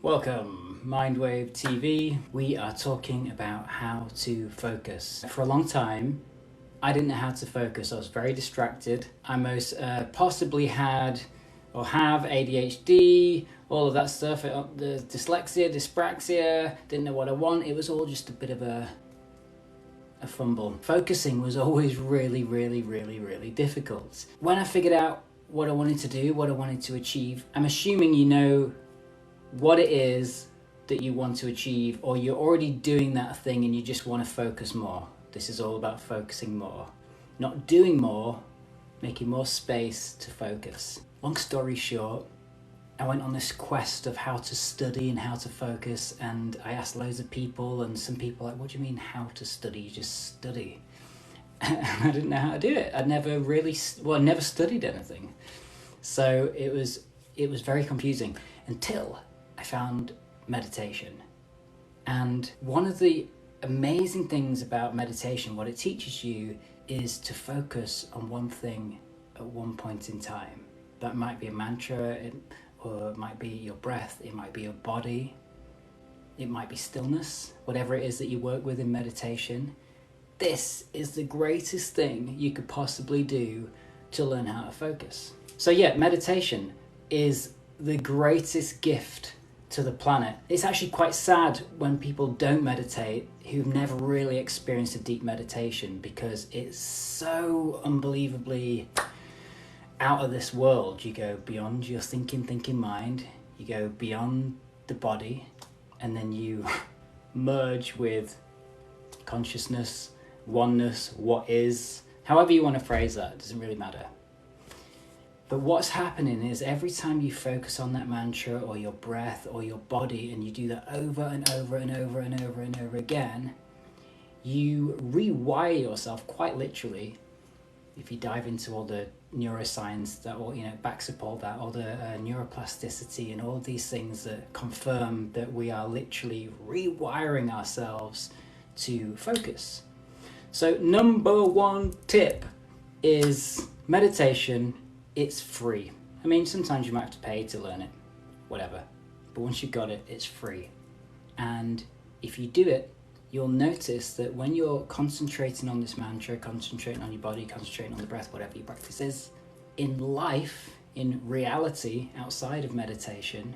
Welcome, Mindwave TV. We are talking about how to focus. For a long time, I didn't know how to focus. I was very distracted. I most possibly had or have ADHD, all of that stuff, the dyslexia, dyspraxia, didn't know what I want. It was all just a bit of a fumble. Focusing was always really difficult. When I figured out what I wanted to do, what I wanted to achieve, I'm assuming you know what it is that you want to achieve, or you're already doing that thing and you just want to focus more. This is all about focusing more, not doing more, making more space to focus. Long story short, I went on this quest of how to study and how to focus, and I asked loads of people, and some people were like, what do you mean how to study? You just study. And I didn't know how to do it. I never studied anything. So it was very confusing until I found meditation. And one of the amazing things about meditation, what it teaches you, is to focus on one thing at one point in time. That might be a mantra, or it might be your breath, it might be your body, it might be stillness, whatever it is that you work with in meditation. This is the greatest thing you could possibly do to learn how to focus. So yeah, meditation is the greatest gift to the planet. It's actually quite sad when people don't meditate, who've never really experienced a deep meditation, because it's so unbelievably out of this world. You go beyond your thinking mind, you go beyond the body, and then you merge with consciousness, oneness, what is, however you want to phrase that, it doesn't really matter. But what's happening is every time you focus on that mantra or your breath or your body, and you do that over and over and over and over and over again, you rewire yourself quite literally. If you dive into all the neuroscience that all, backs up all that, all the neuroplasticity and all these things that confirm that we are literally rewiring ourselves to focus. So number one tip is meditation. It's free. I mean, sometimes you might have to pay to learn it, whatever. But once you've got it, it's free. And if you do it, you'll notice that when you're concentrating on this mantra, concentrating on your body, concentrating on the breath, whatever your practice is, in life, in reality, outside of meditation,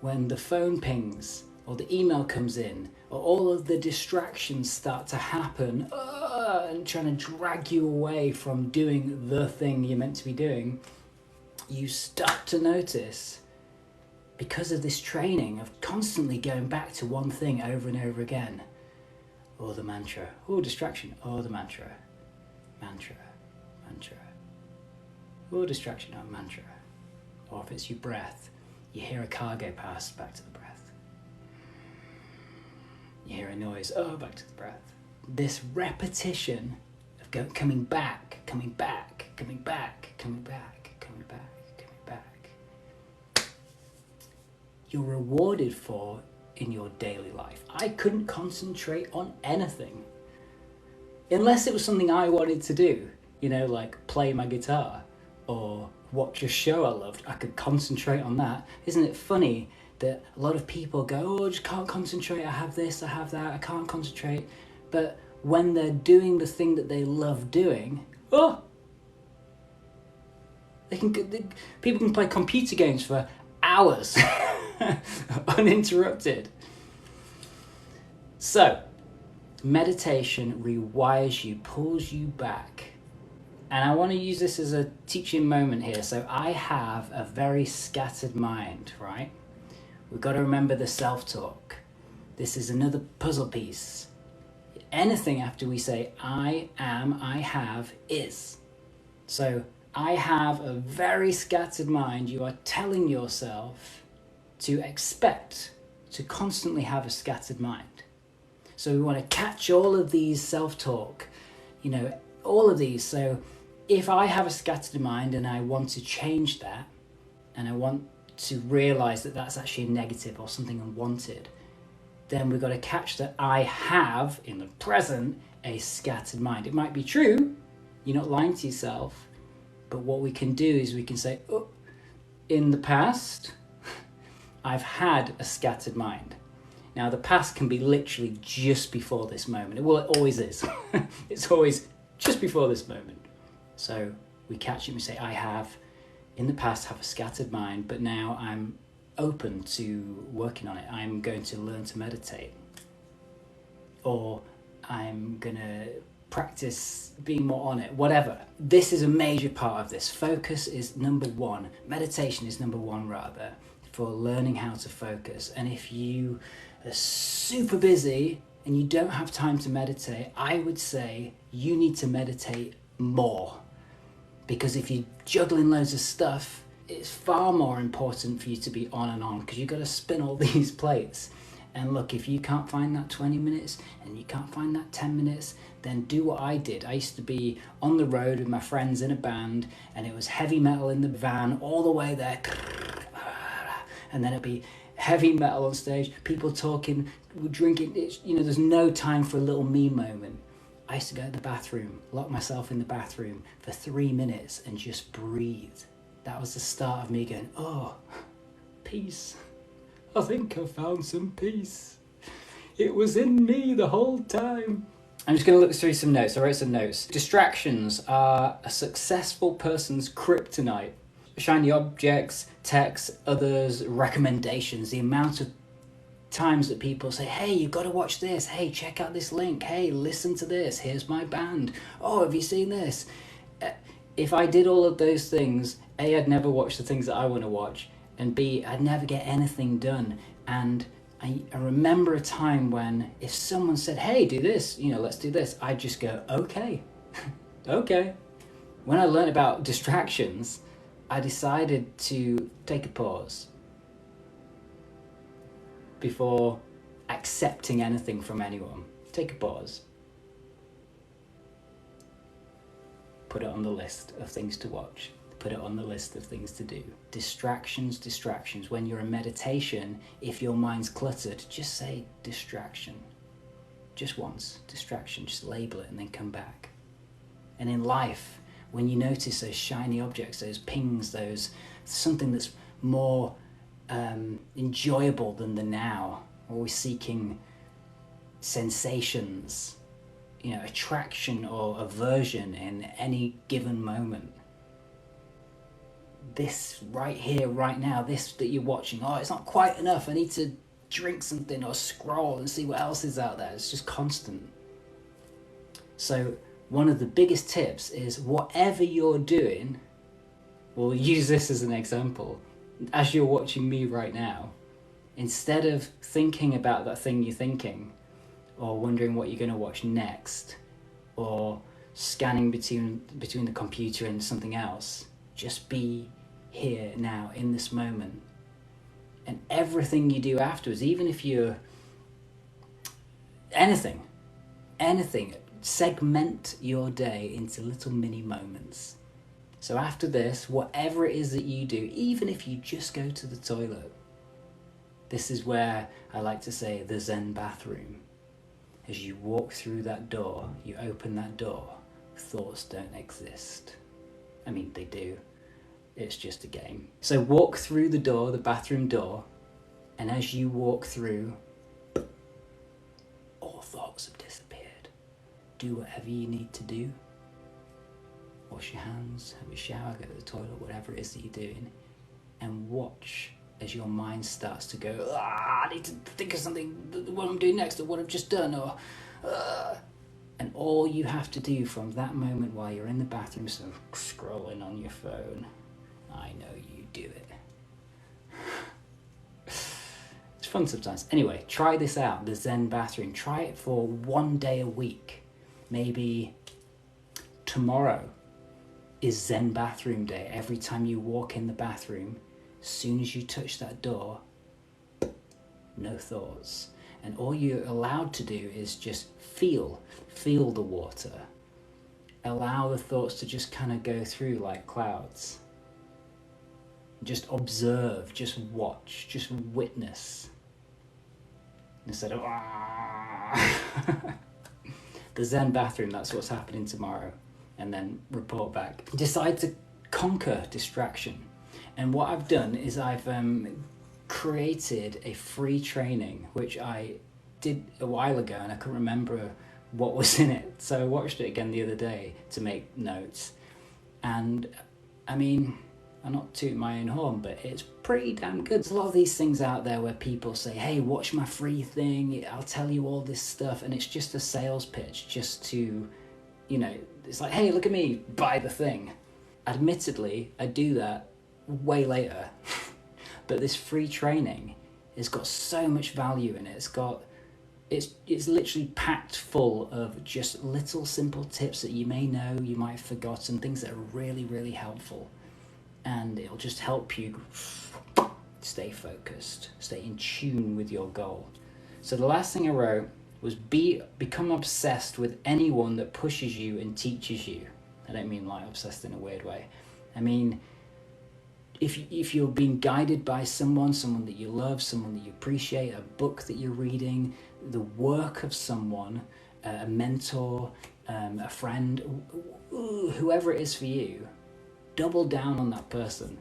when the phone pings or the email comes in, or all of the distractions start to happen, and trying to drag you away from doing the thing you're meant to be doing, you start to notice, because of this training of constantly going back to one thing over and over again, or the mantra, or distraction, or the mantra, or distraction, or mantra. Or if it's your breath, you hear a car go past, back to the breath. You hear a noise, back to the breath. This repetition of coming back, you're rewarded for in your daily life. I couldn't concentrate on anything unless it was something I wanted to do, like play my guitar or watch a show I loved. I could concentrate on that. Isn't it funny that a lot of people go, I just can't concentrate, I have this, I have that, I can't concentrate. But when they're doing the thing that they love doing, people can play computer games for hours uninterrupted. So, meditation rewires you, pulls you back. And I want to use this as a teaching moment here. So I have a very scattered mind, right? We've got to remember the self-talk. This is another puzzle piece. Anything after we say I am, I have, is. So I have a very scattered mind. You are telling yourself to expect to constantly have a scattered mind. So we want to catch all of these self-talk, all of these. So if I have a scattered mind and I want to change that, and I want to realize that that's actually a negative or something unwanted, then we've got to catch that I have, in the present, a scattered mind. It might be true, you're not lying to yourself, but what we can do is we can say, in the past, I've had a scattered mind. Now, the past can be literally just before this moment. Well, it always is. It's always just before this moment. So we catch it and we say, I have, in the past, have a scattered mind, but now I'm open to working on it. I'm going to learn to meditate. Or I'm going to practice being more on it, whatever. This is a major part of this. Focus is number one. Meditation is number one, rather, for learning how to focus. And if you are super busy and you don't have time to meditate, I would say you need to meditate more. Because if you're juggling loads of stuff, it's far more important for you to be on and on, because you've got to spin all these plates. And look, if you can't find that 20 minutes and you can't find that 10 minutes, then do what I did. I used to be on the road with my friends in a band, and it was heavy metal in the van all the way there. And then it'd be heavy metal on stage, people talking, drinking. There's no time for a little me moment. I used to go to the bathroom, lock myself in the bathroom for 3 minutes and just breathe. That was the start of me going, oh, peace. I think I found some peace. It was in me the whole time. I'm just going to look through some notes. I wrote some notes. Distractions are a successful person's kryptonite. Shiny objects, texts, others, recommendations. The amount of times that people say, hey, you've got to watch this. Hey, check out this link. Hey, listen to this. Here's my band. Oh, have you seen this? If I did all of those things, A, I'd never watch the things that I want to watch. And B, I'd never get anything done. And I remember a time when if someone said, hey, do this, let's do this, I'd just go, okay, okay. When I learned about distractions, I decided to take a pause before accepting anything from anyone. Take a pause. Put it on the list of things to watch. Put it on the list of things to do. Distractions. When you're in meditation, if your mind's cluttered, just say distraction. Just once, distraction. Just label it and then come back. And in life, when you notice those shiny objects, those pings, something that's more enjoyable than the now, always seeking sensations, attraction or aversion in any given moment. This right here, right now, this that you're watching, oh, it's not quite enough, I need to drink something or scroll and see what else is out there. It's just constant. So one of the biggest tips is whatever you're doing, we'll use this as an example. As you're watching me right now, instead of thinking about that thing you're thinking, or wondering what you're going to watch next, or scanning between the computer and something else, just be here now in this moment. And everything you do afterwards, even if you're anything, segment your day into little mini moments. So after this, whatever it is that you do, even if you just go to the toilet, this is where I like to say the Zen bathroom. As you walk through that door, you open that door, thoughts don't exist. I mean, they do. It's just a game. So walk through the door, the bathroom door, and as you walk through, all thoughts have disappeared. Do whatever you need to do. Wash your hands, have a shower, go to the toilet, whatever it is that you're doing, and watch as your mind starts to go, I need to think of something, what I'm doing next, or what I've just done, or and all you have to do from that moment while you're in the bathroom, so scrolling on your phone, I know you do it. It's fun sometimes. Anyway, try this out, the Zen bathroom. Try it for 1 day a week. Maybe tomorrow is Zen bathroom day. Every time you walk in the bathroom, as soon as you touch that door, no thoughts. And all you're allowed to do is just feel the water. Allow the thoughts to just kind of go through like clouds. Just observe, just watch, just witness. Instead of the Zen bathroom, that's what's happening tomorrow. And then report back. Decide to conquer distraction. And what I've done is I've created a free training, which I did a while ago, and I couldn't remember what was in it. So I watched it again the other day to make notes. And I mean, I'm not tooting my own horn, but it's pretty damn good. There's a lot of these things out there where people say, hey, watch my free thing, I'll tell you all this stuff. And it's just a sales pitch just to, it's like, hey, look at me, buy the thing. Admittedly, I do that way later. But this free training has got so much value in it. It's literally packed full of just little simple tips that you may know, you might have forgotten, things that are really, really helpful. And it'll just help you stay focused, stay in tune with your goal. So the last thing I wrote was become obsessed with anyone that pushes you and teaches you. I don't mean like obsessed in a weird way. I mean, if you're being guided by someone that you love, someone that you appreciate, a book that you're reading, the work of someone, a mentor, a friend, whoever it is for you, double down on that person.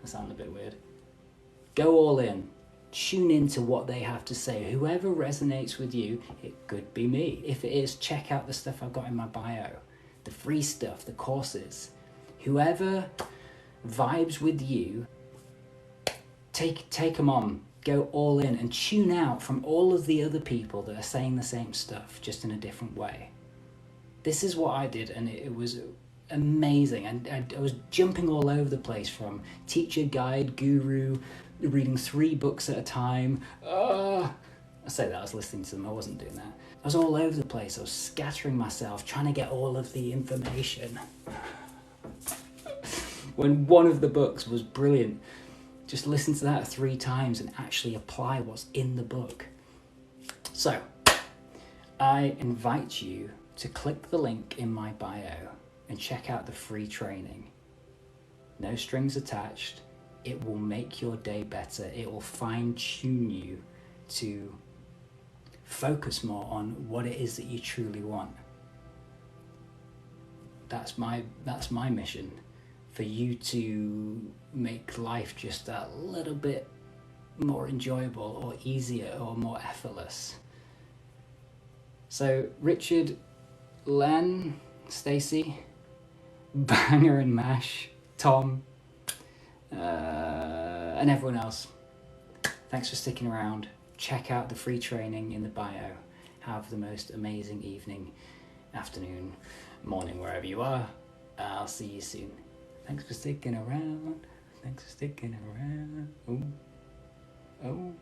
That sounds a bit weird. Go all in. Tune into what they have to say. Whoever resonates with you, it could be me. If it is, check out the stuff I've got in my bio, the free stuff, the courses. Whoever vibes with you, take them on. Go all in and tune out from all of the other people that are saying the same stuff, just in a different way. This is what I did, and it was amazing. And I was jumping all over the place, from teacher, guide, guru, reading 3 books at a time. I say that I was listening to them, I wasn't doing that. I was all over the place. I was scattering myself, trying to get all of the information. When one of the books was brilliant, just listen to that 3 times and actually apply what's in the book. So, I invite you to click the link in my bio and check out the free training. No strings attached. It will make your day better. It will fine-tune you to focus more on what it is that you truly want. That's my mission. For you to make life just a little bit more enjoyable or easier or more effortless. So Richard, Len, Stacy, Banger and Mash, Tom, and everyone else, thanks for sticking around. Check out the free training in the bio. Have the most amazing evening, afternoon, morning, wherever you are. I'll see you soon. Thanks for sticking around. Oh.